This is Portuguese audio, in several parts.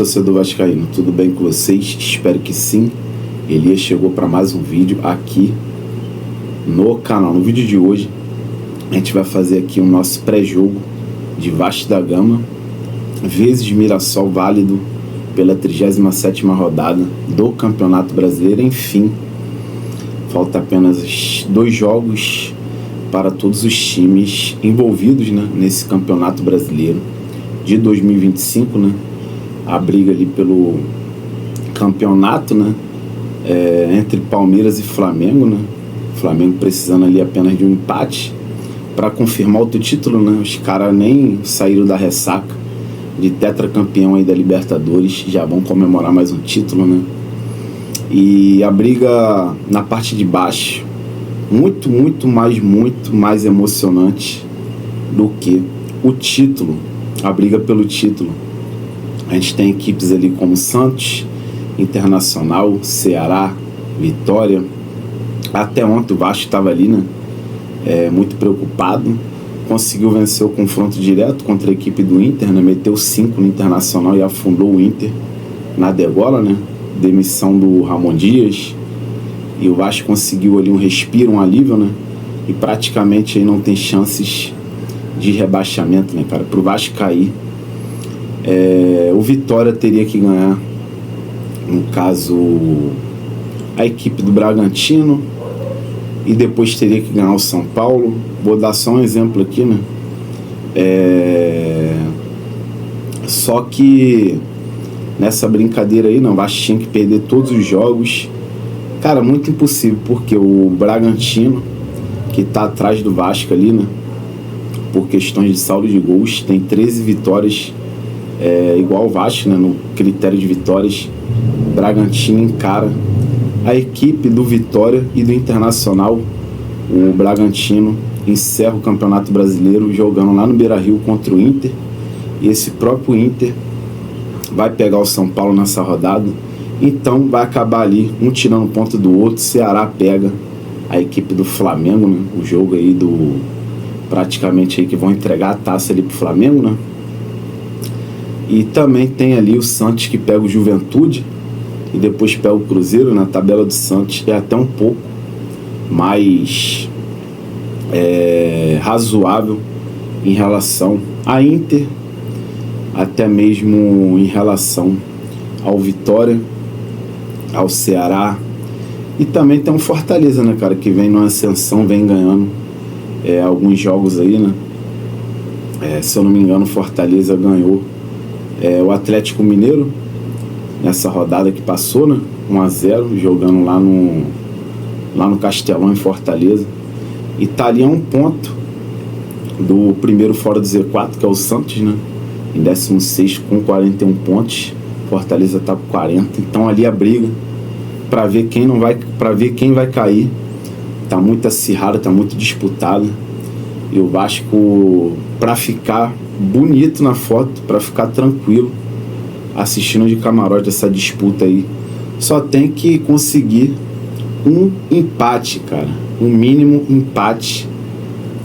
torcedor vascaíno, tudo bem com vocês? Espero que sim. Elias chegou para mais um vídeo aqui no canal. No vídeo de hoje a gente vai fazer aqui o nosso pré-jogo de Vasco da Gama vezes Mirassol, válido pela 37ª rodada do Campeonato Brasileiro. Enfim, falta apenas 2 jogos para todos os times envolvidos, né, nesse Campeonato Brasileiro de 2025, né? A briga ali pelo campeonato, né, entre Palmeiras e Flamengo, né? Flamengo precisando ali apenas de um empate para confirmar outro título, né? Os caras nem saíram da ressaca de tetracampeão aí da Libertadores, já vão comemorar mais um título, né? E a briga na parte de baixo, muito mais emocionante do que o título, a briga pelo título. A gente tem equipes ali como Santos, Internacional, Ceará, Vitória. Até ontem o Vasco estava ali, né? Muito preocupado. Conseguiu vencer o confronto direto contra a equipe do Inter, né? Meteu 5 no Internacional e afundou o Inter na degola, né? Demissão do Ramon Dias. E o Vasco conseguiu ali um respiro, um alívio, né? E praticamente aí não tem chances de rebaixamento, né, cara? Pro Vasco cair, o Vitória teria que ganhar, no caso, a equipe do Bragantino, e depois teria que ganhar o São Paulo. Vou dar só um exemplo aqui, né? Só que nessa brincadeira aí, não, o Vasco tinha que perder todos os jogos. Cara, muito impossível, porque o Bragantino, que tá atrás do Vasco ali, né, por questões de saldo de gols, tem 13 vitórias, igual o Vasco, né, no critério de vitórias. O Bragantino encara a equipe do Vitória e do Internacional. O Bragantino encerra o Campeonato Brasileiro jogando lá no Beira-Rio contra o Inter, e esse próprio Inter vai pegar o São Paulo nessa rodada. Então vai acabar ali, um tirando ponto do outro. Ceará pega a equipe do Flamengo, né? O jogo aí praticamente aí que vão entregar a taça ali pro Flamengo, né? E também tem ali o Santos, que pega o Juventude e depois pega o Cruzeiro. Na tabela do Santos é até um pouco mais razoável em relação à Inter, até mesmo em relação ao Vitória, ao Ceará. E também tem um Fortaleza, né, cara, que vem numa ascensão, vem ganhando alguns jogos aí, né? Se eu não me engano, o Fortaleza ganhou o Atlético Mineiro nessa rodada que passou, né? 1-0, jogando lá no Castelão, em Fortaleza. E tá ali a 1 ponto do primeiro fora do Z4, que é o Santos, né? Em 16º com 41 pontos. Fortaleza tá com 40. Então ali a briga para ver quem vai cair tá muito acirrada, tá muito disputada. E o Vasco, para ficar bonito na foto, para ficar tranquilo assistindo de camarote essa disputa aí, só tem que conseguir um empate, cara, um mínimo empate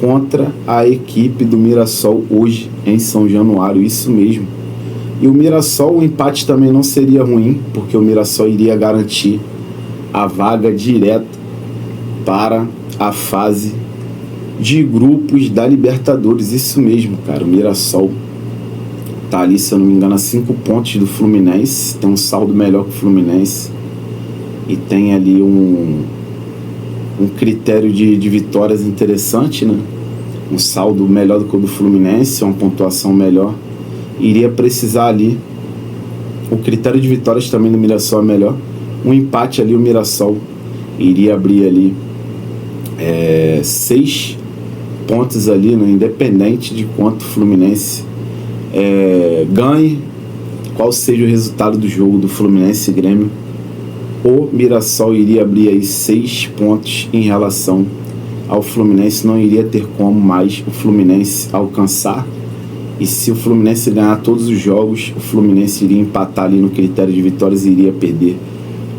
contra a equipe do Mirassol hoje em São Januário, isso mesmo. E o Mirassol, o empate também não seria ruim, porque o Mirassol iria garantir a vaga direta para a fase de grupos da Libertadores. Isso mesmo, cara. O Mirassol tá ali, se eu não me engano, a 5 pontos do Fluminense. Tem um saldo melhor que o Fluminense. E tem ali um critério de vitórias interessante, né? Um saldo melhor do que o do Fluminense, uma pontuação melhor. Iria precisar ali, o critério de vitórias também do Mirassol é melhor. Um empate ali, o Mirassol iria abrir ali 6 pontos ali, né? Independente de quanto o Fluminense ganhe, qual seja o resultado do jogo do Fluminense e Grêmio, o Mirassol iria abrir aí 6 pontos em relação ao Fluminense. Não iria ter como mais o Fluminense alcançar. E se o Fluminense ganhar todos os jogos, o Fluminense iria empatar ali no critério de vitórias e iria perder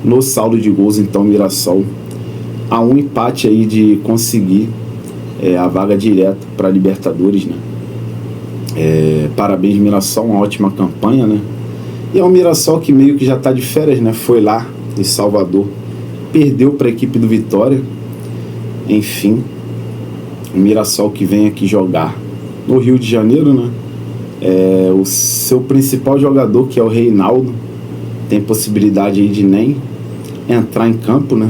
no saldo de gols. Então o Mirassol a um empate aí de conseguir a vaga direta para a Libertadores, né? Parabéns, Mirassol, uma ótima campanha, né? E é um Mirassol que meio que já está de férias, né? Foi lá em Salvador, perdeu para a equipe do Vitória. Enfim, o Mirassol que vem aqui jogar no Rio de Janeiro, né? O seu principal jogador, que é o Reinaldo, tem possibilidade aí de nem entrar em campo, né?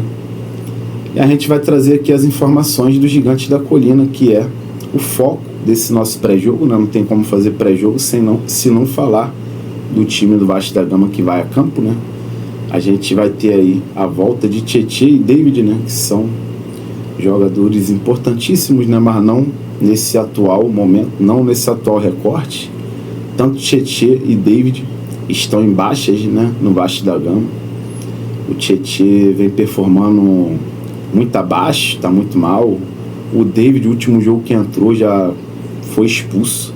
E a gente vai trazer aqui as informações do Gigante da Colina, que é o foco desse nosso pré-jogo, né? Não tem como fazer pré-jogo se não falar do time do Vasco da Gama que vai a campo, né? A gente vai ter aí a volta de Tietê e David, né? Que são jogadores importantíssimos, né? Mas não nesse atual momento, não nesse atual recorte. Tanto Tietê e David estão em baixas, né? No Vasco da Gama. O Tietê vem performando muito abaixo, está muito mal. O David, o último jogo que entrou, já foi expulso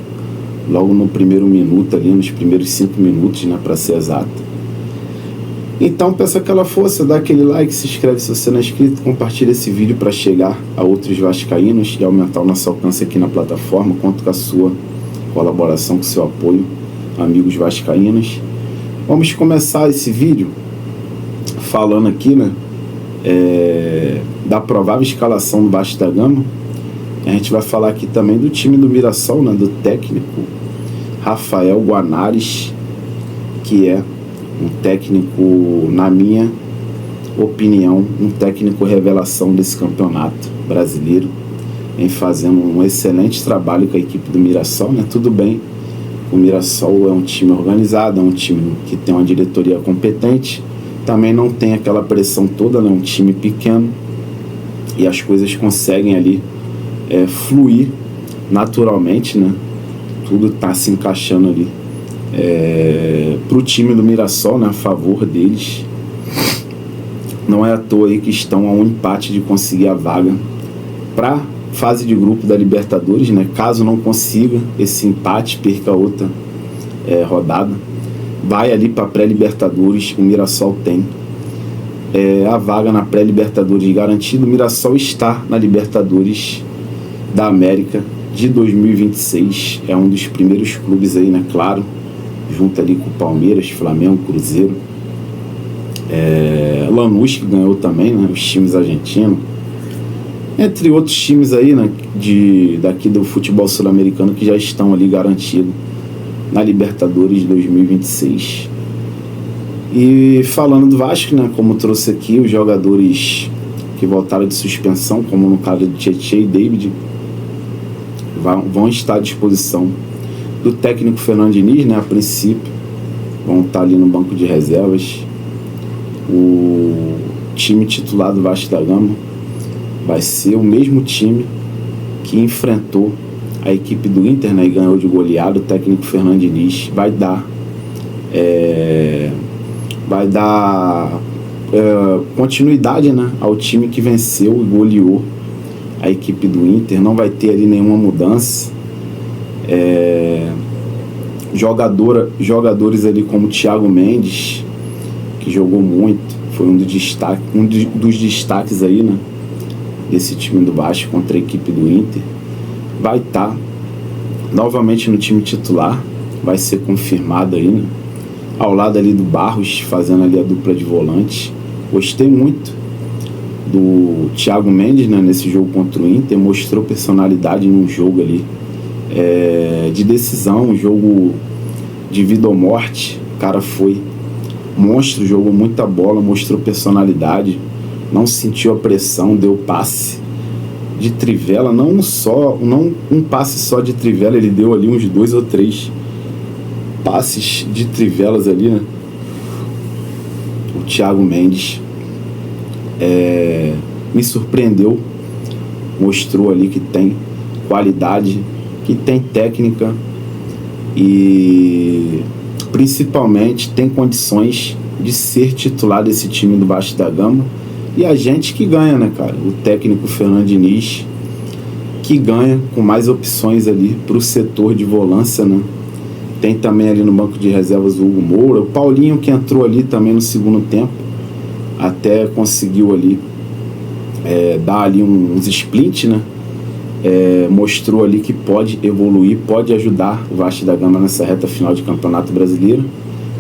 logo no primeiro minuto ali, nos primeiros 5 minutos, né, para ser exato. Então peça aquela força, dá aquele like, se inscreve se você não é inscrito, compartilha esse vídeo para chegar a outros vascaínos e aumentar o nosso alcance aqui na plataforma. Conto com a sua colaboração, com o seu apoio, amigos vascaínos. Vamos começar esse vídeo falando aqui, né, da provável escalação do Vasco da Gama. A gente vai falar aqui também do time do Mirassol, né, do técnico Rafael Guanares, que é um técnico, na minha opinião, um técnico revelação desse campeonato brasileiro. Vem fazendo um excelente trabalho com a equipe do Mirassol, né? Tudo bem, o Mirassol é um time organizado, é um time que tem uma diretoria competente, também não tem aquela pressão toda, né? Um time pequeno, e as coisas conseguem ali fluir naturalmente, né? Tudo está se encaixando ali para o time do Mirassol, né? A favor deles. Não é à toa aí que estão a um empate de conseguir a vaga para fase de grupo da Libertadores, né? Caso não consiga esse empate, perca a outra rodada, vai ali para pré-Libertadores. O Mirassol tem a vaga na pré-Libertadores garantida. O Mirassol está na Libertadores da América de 2026. É um dos primeiros clubes aí, né? Claro, junto ali com o Palmeiras, Flamengo, Cruzeiro, Lanús, que ganhou também, né? Os times argentinos, entre outros times aí, né? Daqui do futebol sul-americano, que já estão ali garantidos na Libertadores de 2026. E falando do Vasco, né? Como trouxe aqui os jogadores que voltaram de suspensão, como no caso de Tietê e David, vão estar à disposição do técnico Fernando Diniz, né? A princípio vão estar ali no banco de reservas. O time titular do Vasco da Gama vai ser o mesmo time que enfrentou a equipe do Inter, né? E ganhou de goleada. O técnico Fernando Diniz vai dar continuidade, né, ao time que venceu e goleou a equipe do Inter. Não vai ter ali nenhuma mudança. Jogadores ali como Thiago Mendes, que jogou muito, foi um dos destaques aí, né, desse time do Vasco contra a equipe do Inter, vai estar novamente no time titular, vai ser confirmado aí, né, ao lado ali do Barros, fazendo ali a dupla de volante. Gostei muito do Thiago Mendes, né, nesse jogo contra o Inter, mostrou personalidade num jogo ali de decisão, um jogo de vida ou morte. O cara foi monstro, jogou muita bola, mostrou personalidade, não sentiu a pressão, deu passe de trivela, não um passe só de trivela, ele deu ali uns 2 ou 3 passes de trivelas ali, né? O Thiago Mendes me surpreendeu, mostrou ali que tem qualidade, que tem técnica e principalmente tem condições de ser titular desse time do Vasco da Gama. E a gente que ganha, né, cara? O técnico Fernando Diniz, que ganha com mais opções ali para o setor de volância, né? Tem também ali no banco de reservas o Hugo Moura, o Paulinho, que entrou ali também no segundo tempo, até conseguiu ali dar ali uns splints, né? Mostrou ali que pode evoluir, pode ajudar o Vasco da Gama nessa reta final de Campeonato Brasileiro.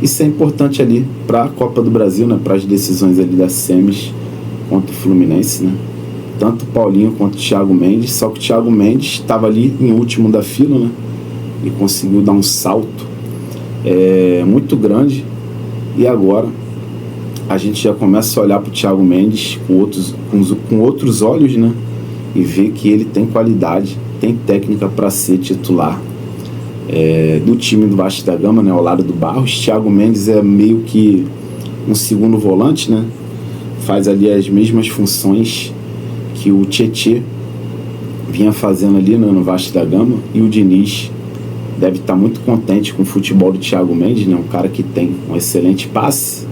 Isso é importante ali para a Copa do Brasil, né? Para as decisões ali das semis contra o Fluminense, né? Tanto o Paulinho quanto o Thiago Mendes, só que o Thiago Mendes estava ali em último da fila, né? E conseguiu dar um salto muito grande, e agora a gente já começa a olhar para o Thiago Mendes com outros olhos, né? E ver que ele tem qualidade, tem técnica para ser titular do time do Vasco da Gama, né? Ao lado do Barros. Thiago Mendes é meio que um segundo volante, né? Faz ali as mesmas funções que o Tietê vinha fazendo ali, né, no Vasco da Gama. E o Diniz deve estar muito contente com o futebol do Thiago Mendes, né? Um cara que tem um excelente passe.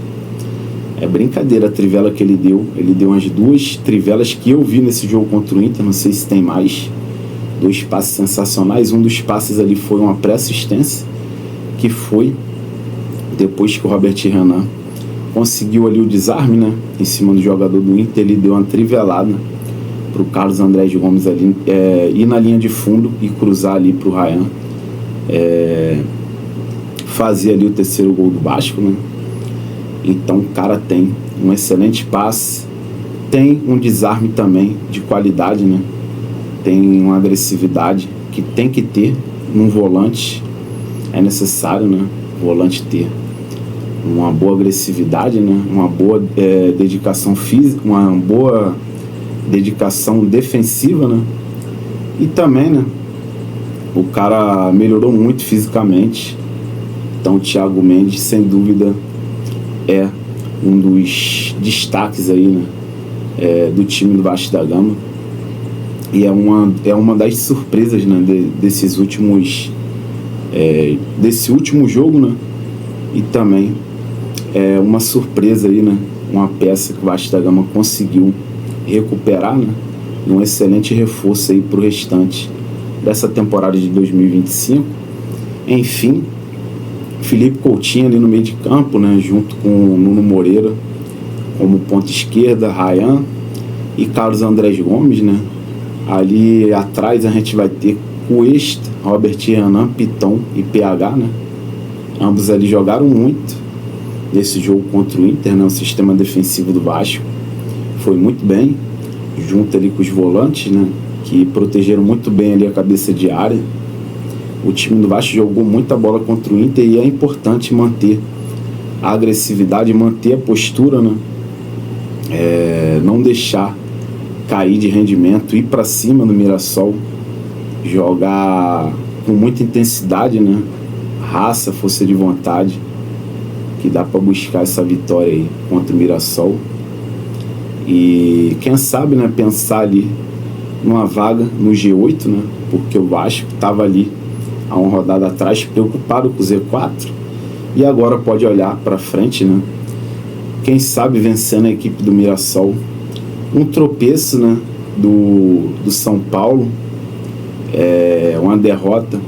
É brincadeira a trivela que ele deu. Ele deu umas 2 trivelas que eu vi nesse jogo contra o Inter, não sei se tem mais. 2 passes sensacionais. Um dos passes ali foi uma pré-assistência, que foi depois que o Robert Renan conseguiu ali o desarme, né, em cima do jogador do Inter. Ele deu uma trivelada para o Carlos Andrés Gomes ali, ir na linha de fundo e cruzar ali para o Ryan, fazer ali o terceiro gol do Vasco, né? Então o cara tem um excelente passe, tem um desarme também de qualidade, né? Tem uma agressividade que tem que ter num volante. É necessário, né? O volante ter uma boa agressividade, né? Uma boa dedicação física, uma boa dedicação defensiva, né? E também, né, o cara melhorou muito fisicamente. Então o Thiago Mendes, sem dúvida, é um dos destaques aí, né, do time do Vasco da Gama. E é uma das surpresas, né, desse último jogo, né? E também é uma surpresa aí, né? Uma peça que o Vasco da Gama conseguiu recuperar, né? E um excelente reforço aí para o restante dessa temporada de 2025. Enfim, Felipe Coutinho ali no meio de campo, né? Junto com o Nuno Moreira como ponta esquerda, Ryan e Carlos Andrés Gomes, né? Ali atrás a gente vai ter Cuesta, Robert Renan, Piton e PH, né? Ambos ali jogaram muito nesse jogo contra o Inter, né? O sistema defensivo do Vasco foi muito bem, junto ali com os volantes, né? Que protegeram muito bem ali a cabeça de área. O time do Vasco jogou muita bola contra o Inter e é importante manter a agressividade, manter a postura, né? Não deixar cair de rendimento, ir para cima no Mirassol, jogar com muita intensidade, né? Raça, força de vontade, que dá para buscar essa vitória aí contra o Mirassol. E quem sabe, né, pensar ali numa vaga no G8, né? Porque o Vasco estava ali há uma rodada atrás preocupado com o Z4 e agora pode olhar para frente, né? Quem sabe vencendo a equipe do Mirassol. Um tropeço, né, do São Paulo, uma derrota,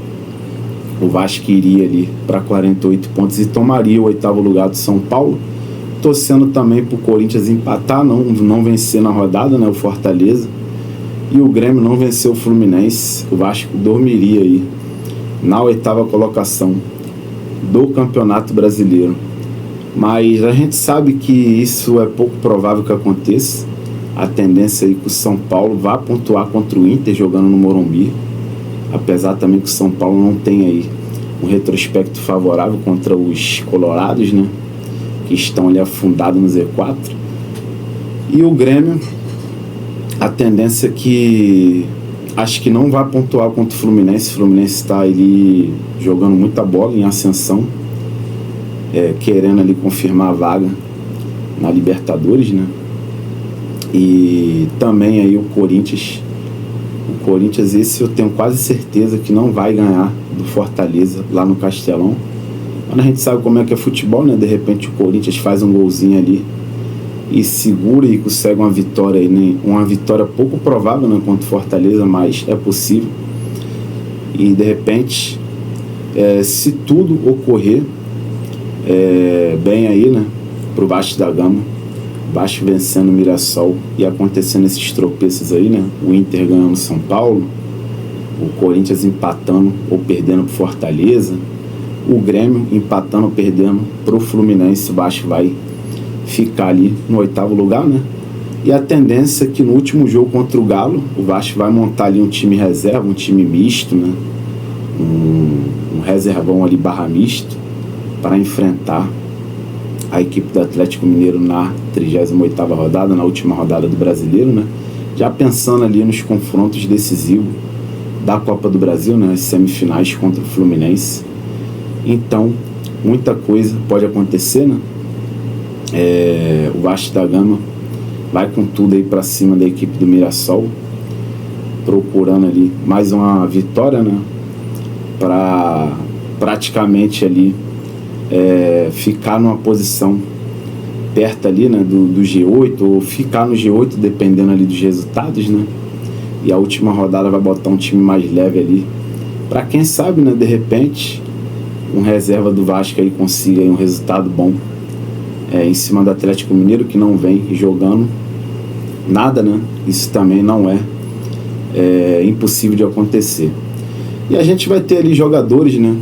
o Vasco iria ali para 48 pontos e tomaria o 8º lugar do São Paulo, torcendo também para o Corinthians empatar, não vencer na rodada, né, o Fortaleza, e o Grêmio não venceu o Fluminense. O Vasco dormiria aí na 8ª colocação do Campeonato Brasileiro. Mas a gente sabe que isso é pouco provável que aconteça. A tendência aí que o São Paulo vá pontuar contra o Inter jogando no Morumbi, apesar também que o São Paulo não tem aí um retrospecto favorável contra os colorados, né, que estão ali afundados no Z4. E o Grêmio, a tendência é que acho que não vai pontuar contra o Fluminense. O Fluminense está ali jogando muita bola, em ascensão, querendo ali confirmar a vaga na Libertadores, né? E também aí o Corinthians, esse eu tenho quase certeza que não vai ganhar do Fortaleza lá no Castelão. Mas a gente sabe como é que é futebol, né? De repente o Corinthians faz um golzinho ali e segura e consegue uma vitória aí, né? Uma vitória pouco provável, né, contra o Fortaleza, mas é possível. E de repente, se tudo ocorrer bem aí, né, pro Vasco da Gama, Vasco vencendo o Mirassol e acontecendo esses tropeços aí, né? O Inter ganhando São Paulo, o Corinthians empatando ou perdendo pro Fortaleza, o Grêmio empatando ou perdendo pro Fluminense, o Vasco vai ficar ali no 8º lugar, né? E a tendência é que no último jogo contra o Galo, o Vasco vai montar ali um time reserva, um time misto, né? Um reservão ali barra misto, para enfrentar a equipe do Atlético Mineiro na 38ª rodada, na última rodada do Brasileiro, né? Já pensando ali nos confrontos decisivos da Copa do Brasil, né? As semifinais contra o Fluminense. Então, muita coisa pode acontecer, né? O Vasco da Gama vai com tudo aí para cima da equipe do Mirassol, procurando ali mais uma vitória, né? Para praticamente ali ficar numa posição perto ali, né, do G8, ou ficar no G8, dependendo ali dos resultados, né? E a última rodada vai botar um time mais leve ali, para quem sabe, né, de repente, um reserva do Vasco aí consiga aí um resultado bom em cima do Atlético Mineiro, que não vem jogando nada, né? Isso também não é impossível de acontecer. E a gente vai ter ali jogadores, né,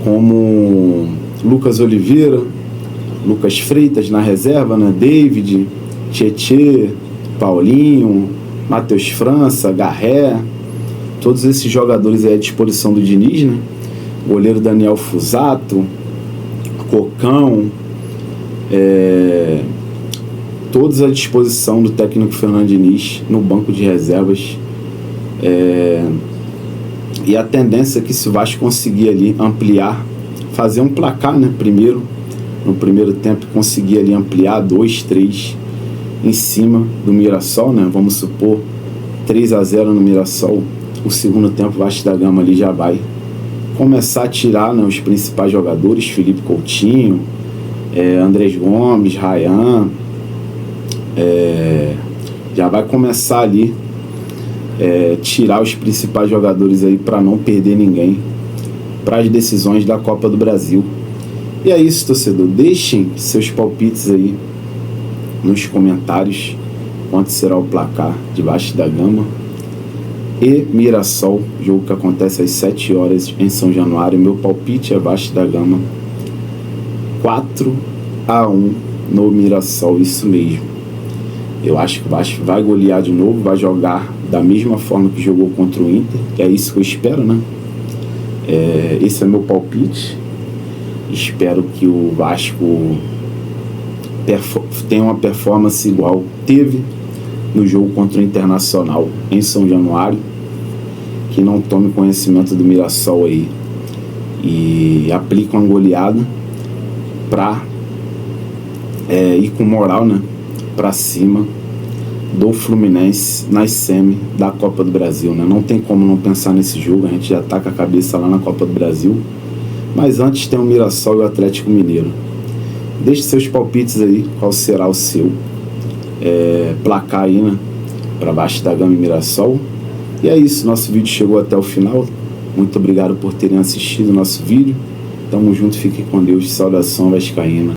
como Lucas Oliveira, Lucas Freitas na reserva, né? David, Tietê, Paulinho, Matheus França, Garré, todos esses jogadores aí à disposição do Diniz, né? Goleiro Daniel Fusato, Cocão, todos à disposição do técnico Fernando Diniz no banco de reservas. E a tendência é que se o Vasco conseguir ali ampliar, fazer um placar, né, no primeiro tempo, conseguir ali ampliar 2-3 em cima do Mirassol, né? Vamos supor 3-0 no Mirassol. O segundo tempo o Vasco da Gama ali já vai começar a tirar, né, os principais jogadores, Felipe Coutinho, Andrés Gomes, Ryan, já vai começar ali tirar os principais jogadores aí para não perder ninguém para as decisões da Copa do Brasil. E é isso, torcedor, deixem seus palpites aí nos comentários quanto será o placar de Vasco da Gama e Mirassol, jogo que acontece às 7 horas em São Januário. Meu palpite é Vasco da Gama 4-1 no Mirassol, isso mesmo. Eu acho que o Vasco vai golear de novo, vai jogar da mesma forma que jogou contra o Inter, que é isso que eu espero, né? Esse é meu palpite. Espero que o Vasco tenha uma performance igual teve no jogo contra o Internacional em São Januário, que não tome conhecimento do Mirassol aí e aplique uma goleada para ir com moral, né, para cima do Fluminense nas semi da Copa do Brasil, né? Não tem como não pensar nesse jogo, a gente já tá com a cabeça lá na Copa do Brasil. Mas antes tem o Mirassol e o Atlético Mineiro. Deixe seus palpites aí, qual será o seu placar aí, né, para Vasco da Gama e Mirassol. E é isso, nosso vídeo chegou até o final. Muito obrigado por terem assistido o nosso vídeo. Tamo junto, fiquem com Deus. Saudação vascaína.